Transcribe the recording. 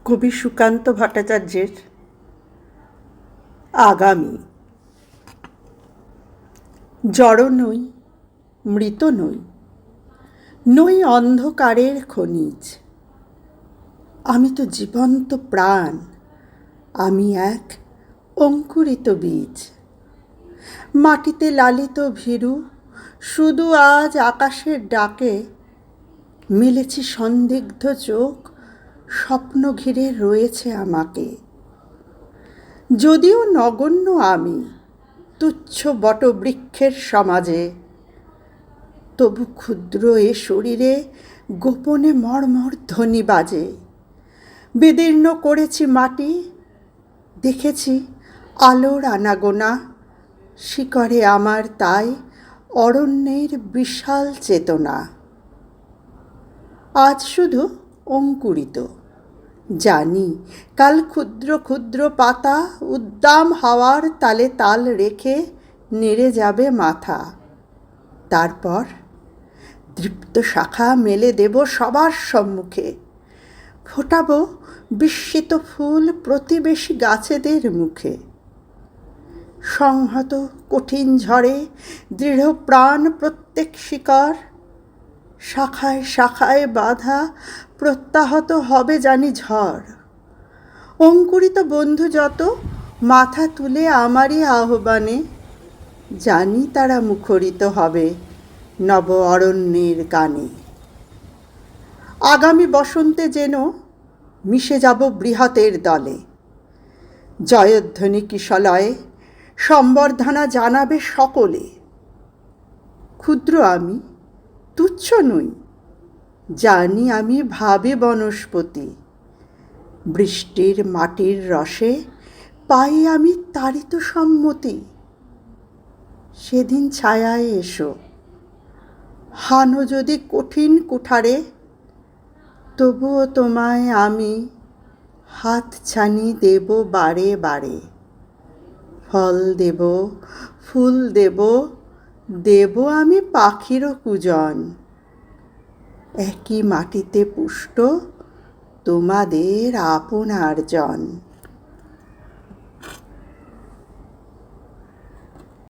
কবি সুকান্ত ভট্টাচার্যের আগামী। জড় নই, মৃত নই, নই অন্ধকারের খনিজ। আমি তো জীবন্ত প্রাণ, আমি এক অঙ্কুরিত বীজ। মাটিতে লালিত ভীরু, শুধু আজ আকাশের ডাকে মেলেছি সন্দিগ্ধ চোখ, স্বপ্ন ঘিরে রয়েছে আমাকে। যদিও নগণ্য আমি তুচ্ছ বটবৃক্ষের সমাজে, তবু ক্ষুদ্র এ শরীরে গোপনে মর্মর ধ্বনি বাজে। বিদীর্ণ করেছি মাটি, দেখেছি আলোর আনাগোনা, শিকড়ে আমার তাই অরণ্যের বিশাল চেতনা। আজ শুধু অঙ্কুরিত, জানি কাল ক্ষুদ্র ক্ষুদ্র পাতা উদ্দাম হাওয়ার তালে তাল রেখে নেড়ে যাবে মাথা। তারপর দৃপ্ত শাখা মেলে দেব সবার সম্মুখে, ফোটাবো বিস্মিত ফুল প্রতিবেশী গাছেদের মুখে। সংহত কঠিন ঝড়ে দৃঢ় প্রাণ প্রত্যেক শিকড়, শাখায় শাখায় বাঁধা প্রত্যাহত হবে জানি ঝড়। অঙ্কুরিত বন্ধু যত মাথা তুলে আমারই আহ্বানে, জানি তারা মুখরিত হবে নব অরণ্যের গানে। আগামী বসন্তে যেন মিশে যাব বৃহতের দলে, জয়ধ্বনি কিশলয়ে সম্বর্ধনা জানাবে সকলে। ক্ষুদ্র আমি, তুচ্ছ নই, জানি আমি ভাবে বনস্পতি। বৃষ্টির মাটির রসে পাই আমি তারিত সম্মতি। সেদিন ছায়ায় এসো, হানো যদি কঠিন কুঠারে, তবুও তোমায় আমি হাতছানি দেব বারে বারে। ফল দেব, ফুল দেব, দেব আমি পাখিরও কুজন। একই মাটিতে পুষ্ট তোমাদের আপনার জন।